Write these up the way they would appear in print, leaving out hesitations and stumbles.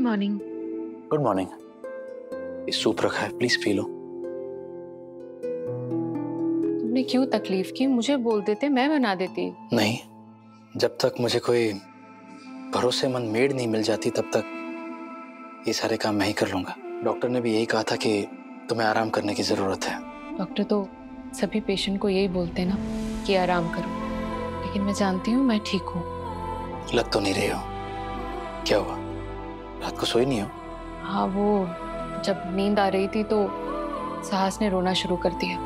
Morning. Good morning. ये soup रखा है, प्लीज पी लो। तुमने क्यों तकलीफ की? मुझे बोल देते, मैं बना देती। नहीं, जब तक मुझे कोई भरोसेमंद मेड नहीं मिल जाती तब तक ये सारे काम मैं ही कर लूंगा। डॉक्टर ने भी यही कहा था कि तुम्हें आराम करने की जरूरत है। डॉक्टर तो सभी पेशेंट को यही बोलते हैं ना कि आराम करो, लेकिन मैं जानती हूँ मैं ठीक हूँ। लग तो नहीं रही हो। क्या हुआ, रात को सोई नहीं हो? हाँ, वो जब नींद आ रही थी तो साहस ने रोना शुरू कर दिया।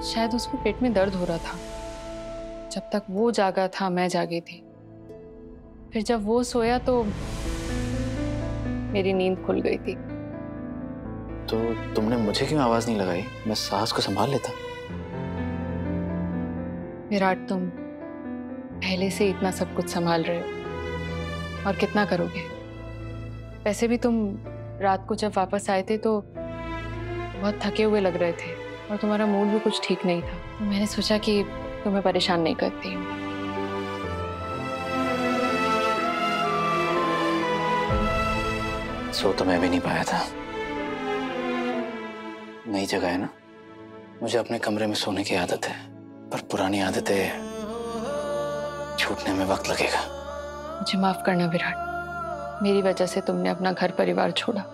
शायद उसको पेट में दर्द हो रहा था। जब तक वो जागा था मैं जागी थी। फिर जब वो सोया तो मेरी नींद खुल गई थी। तो तुमने मुझे क्यों आवाज नहीं लगाई? मैं साहस को संभाल लेता। विराट, तुम पहले से इतना सब कुछ संभाल रहे हो और कितना करोगे? वैसे भी तुम रात को जब वापस आए थे तो बहुत थके हुए लग रहे थे और तुम्हारा मूड भी कुछ ठीक नहीं था। तो मैंने सोचा कि तुम्हें परेशान नहीं करती हूँ। सो तो मैं भी नहीं पाया था। नई जगह है ना, मुझे अपने कमरे में सोने की आदत है, पर पुरानी आदतें छूटने में वक्त लगेगा। मुझे माफ करना विराट, मेरी वजह से तुमने अपना घर परिवार छोड़ा।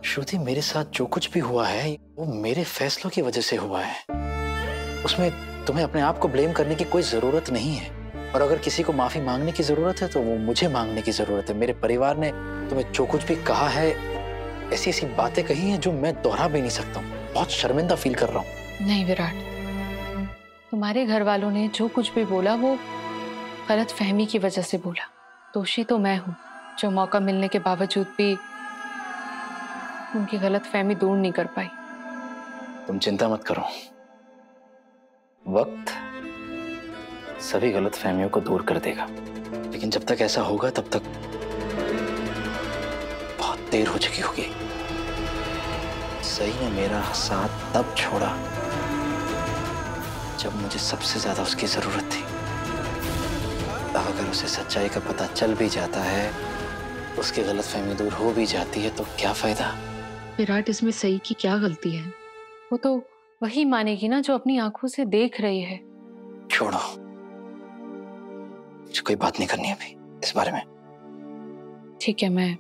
श्रुति, मेरे साथ जो कुछ भी हुआ है वो मेरे फैसलों की वजह से हुआ है। उसमें तुम्हें अपने आप को ब्लेम करने की कोई जरूरत नहीं है। और अगर किसी को माफी मांगने की जरूरत है तो वो मुझे मांगने की जरूरत है। मेरे परिवार ने तुम्हें जो कुछ भी कहा है, ऐसी ऐसी बातें कही हैं जो मैं दोहरा भी नहीं सकता हूँ। बहुत शर्मिंदा फील कर रहा हूँ। नहीं विराट, तुम्हारे घर वालों ने जो कुछ भी बोला वो गलत फहमी की वजह से बोला। दोषी तो मैं हूँ जो मौका मिलने के बावजूद भी उनकी गलत फहमी दूर नहीं कर पाई। तुम चिंता मत करो, वक्त सभी गलत फहमियों को दूर कर देगा। लेकिन जब तक ऐसा होगा तब तक बहुत देर हो चुकी होगी। सही ने मेरा साथ तब छोड़ा जब मुझे सबसे ज्यादा उसकी जरूरत थी। अब अगर उसे सच्चाई का पता चल भी जाता है, उसकी गलतफहमी दूर हो भी जाती है, तो क्या फायदा? विराट, इसमें सही की क्या गलती है? वो तो वही मानेगी ना जो अपनी आंखों से देख रही है। छोड़ो, मुझे कोई बात नहीं करनी अभी इस बारे में। ठीक है, मैं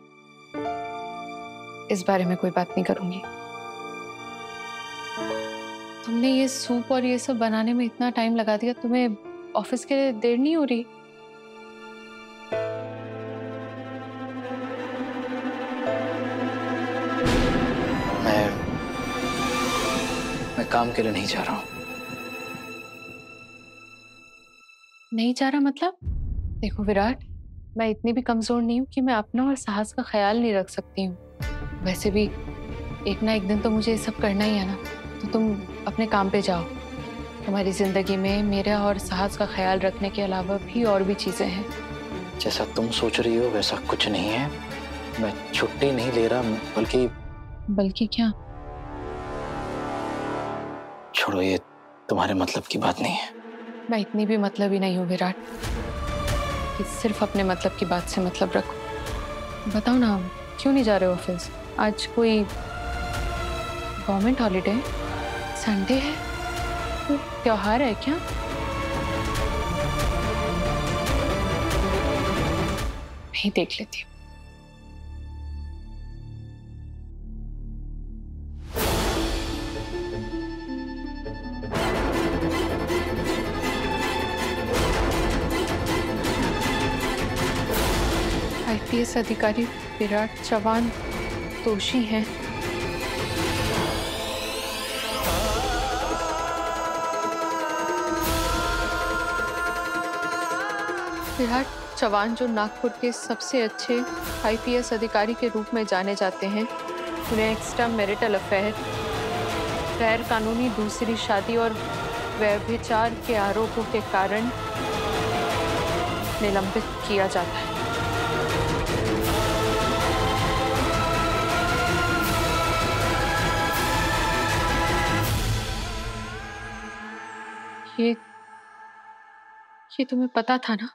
इस बारे में कोई बात नहीं करूंगी। तुमने ये सूप और ये सब बनाने में इतना टाइम लगा दिया, तुम्हें ऑफिस के लिए देर नहीं हो रही? मैं काम के लिए नहीं जा रहा हूँ। नहीं जा रहा मतलब? देखो विराट, मैं इतनी भी कमजोर नहीं हूँ कि मैं अपना और साहस का ख्याल नहीं रख सकती हूँ। वैसे भी एक ना एक दिन तो मुझे ये सब करना ही है ना। तो तुम अपने काम पे जाओ। तुम्हारी जिंदगी में मेरा और साहस का ख्याल रखने के अलावा भी और भी चीजें हैं। जैसा तुम सोच रही हो वैसा कुछ नहीं है। मैं छुट्टी नहीं ले रहा, बल्कि क्या? छोड़ो, ये तुम्हारे मतलब की बात नहीं है। मैं इतनी भी मतलब ही नहीं हूँ विराट कि सिर्फ अपने मतलब की बात से मतलब रखो। बताओ ना, क्यों नहीं जा रहे हो ऑफिस? आज कोई गवर्नमेंट हॉलीडे है? संडे है? कोई त्योहार है क्या? मैं ही देख लेती हूँ। आईपीएस अधिकारी विराट चौहान दोषी हैं। विराट चौहान जो नागपुर के सबसे अच्छे आईपीएस अधिकारी के रूप में जाने जाते हैं, उन्हें एक्स्ट्रा मैरिटल अफेयर, गैर कानूनी दूसरी शादी और व्यभिचार के आरोपों के कारण निलंबित किया जाता है। ये तुम्हें पता था ना?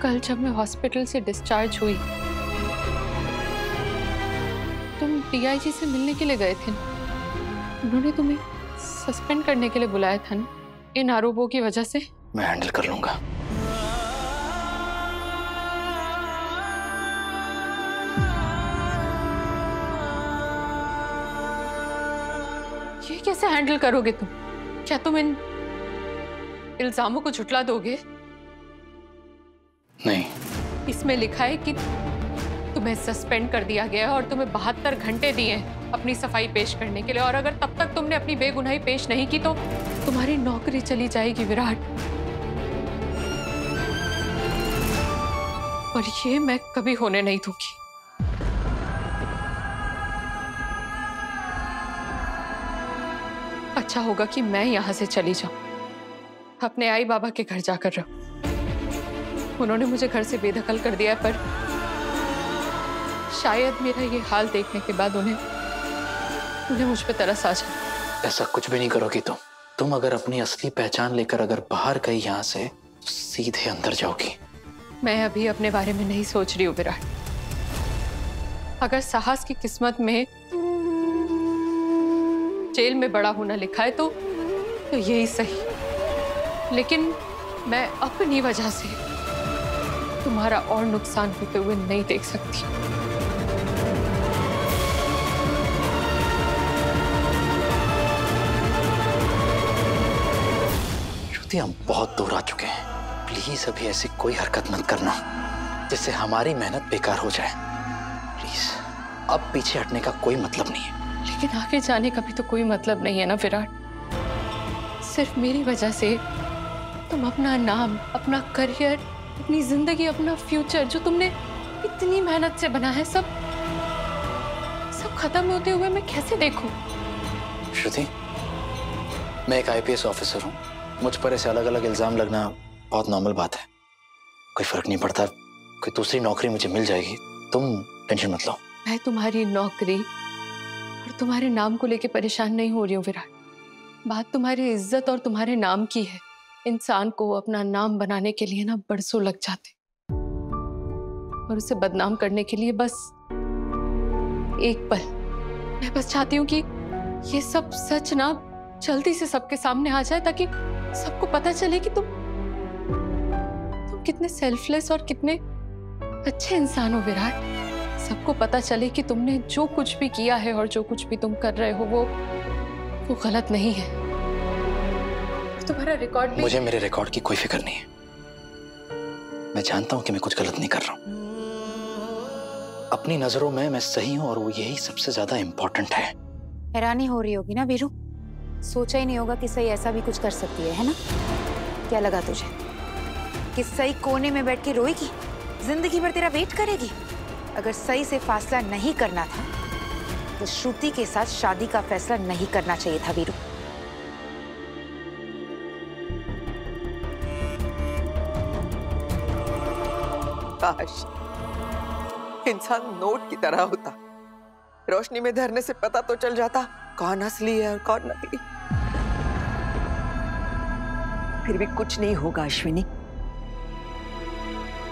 कल जब मैं हॉस्पिटल से डिस्चार्ज हुई, तुम डीआईजी से मिलने के लिए गए थे ना? उन्होंने तुम्हें सस्पेंड करने के लिए बुलाया था ना, इन आरोपों की वजह से। मैं हैंडल कर लूंगा। ये कैसे हैंडल करोगे तुम? क्या तुम इन इल्जामों को झुठला दोगे? नहीं। इसमें लिखा है कि तुम्हें सस्पेंड कर दिया गया है और तुम्हें 72 घंटे दिए हैं अपनी सफाई पेश करने के लिए, और अगर तब तक तुमने अपनी बेगुनाही पेश नहीं की तो तुम्हारी नौकरी चली जाएगी विराट। और ये मैं कभी होने नहीं दूंगी। अच्छा होगा कि मैं यहां से चली जाऊं, अपने आई बाबा के घर जाकर रहूं। उन्होंने मुझे घर से बेदखल कर दिया, पर शायद मेरा ये हाल देखने के बाद उन्हें मुझ पे तरस आ जाए। ऐसा कुछ भी नहीं करोगी तुम अगर अपनी असली पहचान लेकर अगर बाहर गई यहाँ से तो सीधे अंदर जाओगी। मैं अभी अपने बारे में नहीं सोच रही हूँ विराट। अगर साहस की किस्मत में जेल में बड़ा होना लिखा है तो यही सही, लेकिन मैं अपनी वजह से तुम्हारा और नुकसान होते हुए नहीं देख सकती। श्रुति, हम बहुत दूर आ चुके हैं। प्लीज अभी ऐसी कोई हरकत मत करना जिससे हमारी मेहनत बेकार हो जाए। प्लीज, अब पीछे हटने का कोई मतलब नहीं है। लेकिन आगे जाने का भी तो कोई मतलब नहीं है ना विराट। सिर्फ मेरी वजह से तुम अपना नाम, अपना करियर, अपनी जिंदगी, अपना फ्यूचर जो तुमने इतनी मेहनत से बना है, सब खत्म होते हुए मैं कैसे देखूं? श्रुति, मैं एक आईपीएस ऑफिसर हूँ। मुझ पर ऐसे अलग अलग इल्जाम लगना बहुत नॉर्मल बात है। कोई फर्क नहीं पड़ता, कोई दूसरी नौकरी मुझे मिल जाएगी। तुम टेंशन मत लो। मैं तुम्हारी नौकरी और तुम्हारे नाम को लेके परेशान नहीं हो रही हूँ विराट। बात तुम्हारी इज्जत और तुम्हारे नाम की है। इंसान को अपना नाम बनाने के लिए ना बरसों लग जाते, और उसे बदनाम करने के लिए बस एक पल। मैं बस चाहती हूँ कि ये सब सच ना जल्दी से सबके सामने आ जाए, ताकि सबको पता चले कि तुम कितने सेल्फलेस और कितने अच्छे इंसान हो विराट। सबको पता चले कि तुमने जो कुछ भी किया है और जो कुछ भी तुम कर रहे हो वो गलत नहीं है। तुम्हारा रिकॉर्ड भी... मुझे मेरे रिकॉर्ड की कोई फिक्र नहीं है। मैं जानता हूं कि मैं कुछ गलत नहीं कर रहा हूं। अपनी नजरों में मैं सही हूं और वो यही सबसे ज्यादा इंपॉर्टेंट है। हैरानी हो रही होगी ना वीरू, सोचा ही नहीं होगा कि सही ऐसा भी कुछ कर सकती है ना? क्या लगा तुझे कि सही कोने में बैठ के रोएगी, जिंदगी भर तेरा वेट करेगी? अगर सही से फासला नहीं करना था तो श्रुति के साथ शादी का फैसला नहीं करना चाहिए था वीरू। काश इंसान नोट की तरह होता। रोशनी में धरने से पता तो चल जाता कौन असली है और कौन नकली। फिर भी कुछ नहीं होगा अश्विनी,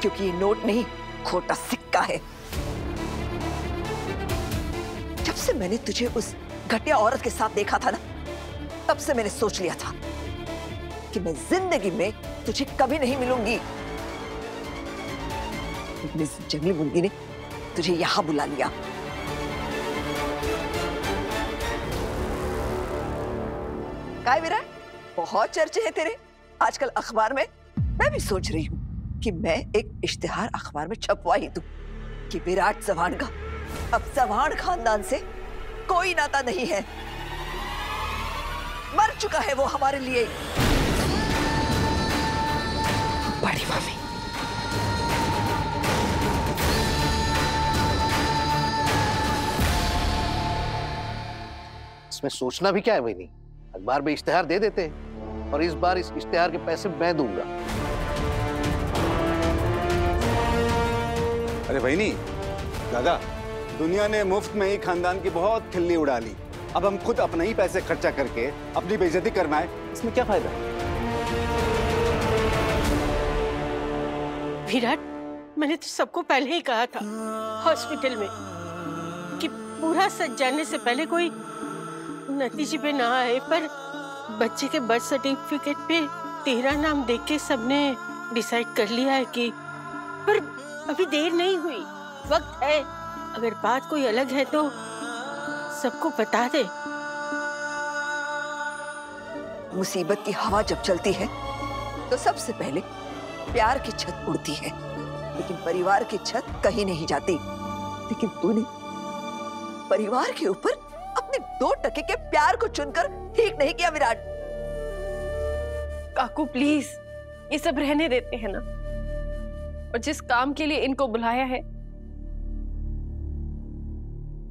क्योंकि ये नोट नहीं, खोटा सिक्का है। जब से मैंने तुझे उस घटिया औरत के साथ देखा था ना, तब से मैंने सोच लिया था कि मैं जिंदगी में तुझे कभी नहीं मिलूंगी। लेकिन इस जंगली मुर्गी ने तुझे यहां बुला लिया। काय विराट, बहुत चर्चे हैं तेरे आजकल अखबार में। मैं भी सोच रही हूँ कि मैं एक इश्तिहार अखबार में छपवा ही दूं कि विराट चव्हाण का अब चव्हाण खानदान से कोई नाता नहीं है, मर चुका है वो हमारे लिए। बड़ी मामी, इसमें सोचना भी क्या है वही नहीं, अखबार में इश्तिहार दे देते हैं और इस बार इस इश्तिहार के पैसे मैं दूंगा। अरे वहीनी, दादा, दुनिया ने मुफ्त में ही खानदान की बहुत खिल्ली उड़ा ली। अब हम खुद अपने ही पैसे खर्चा करके अपनी बेइज्जती करवाएं, इसमें क्या फायदा? विराट, मैंने तो सबको पहले ही कहा था हॉस्पिटल में कि पूरा सच जानने से पहले कोई नतीजे पे ना आए, पर बच्चे के बर्थ सर्टिफिकेट पे तेरा नाम देख के सबने डिसाइड कर लिया है कि, पर अभी देर नहीं हुई, वक्त है। अगर बात कोई अलग है तो सबको बता दे। मुसीबत की हवा जब चलती है तो सबसे पहले प्यार की छत उड़ती है, लेकिन परिवार की छत कहीं नहीं जाती। लेकिन तूने परिवार के ऊपर अपने 2 टके के प्यार को चुनकर ठीक नहीं किया विराट। काकू प्लीज, ये सब रहने देते हैं ना, और जिस काम के लिए इनको बुलाया है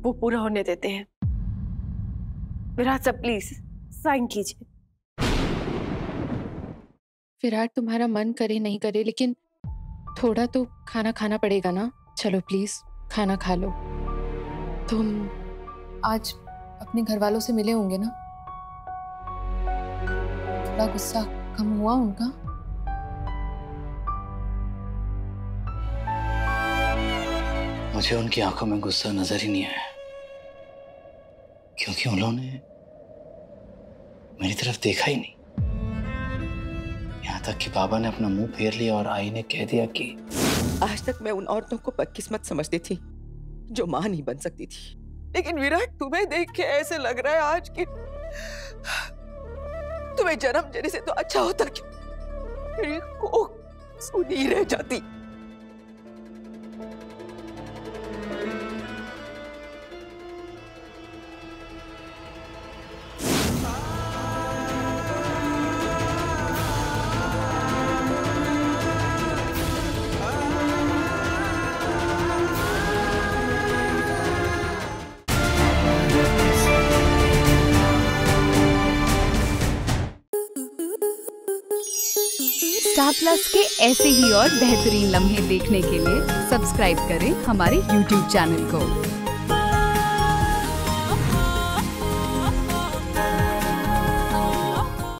वो पूरा होने देते हैं। विराट साहब प्लीज साइन कीजिए। विराट, तुम्हारा मन करे नहीं करे, लेकिन थोड़ा तो खाना खाना पड़ेगा ना। चलो प्लीज खाना खा लो। तुम आज अपने घर वालों से मिले होंगे ना? थोड़ा गुस्सा कम हुआ उनका? मुझे उनकी आंखों में गुस्सा नजर ही नहीं आया, क्योंकि उन्होंने मेरी तरफ देखा ही नहीं। यहाँ तक कि बाबा ने अपना मुंह फेर लिया और आई ने कह दिया कि आज तक मैं उन औरतों को बदकिस्मत समझती थी जो मां नहीं बन सकती थी, लेकिन विराट तुम्हें देख के ऐसे लग रहा है आज कि तुम्हें जन्म देने से तो अच्छा होता कि मेरी कोख सूनी रह जाती। स्टार प्लस के ऐसे ही और बेहतरीन लम्हे देखने के लिए सब्सक्राइब करें हमारे YouTube चैनल को।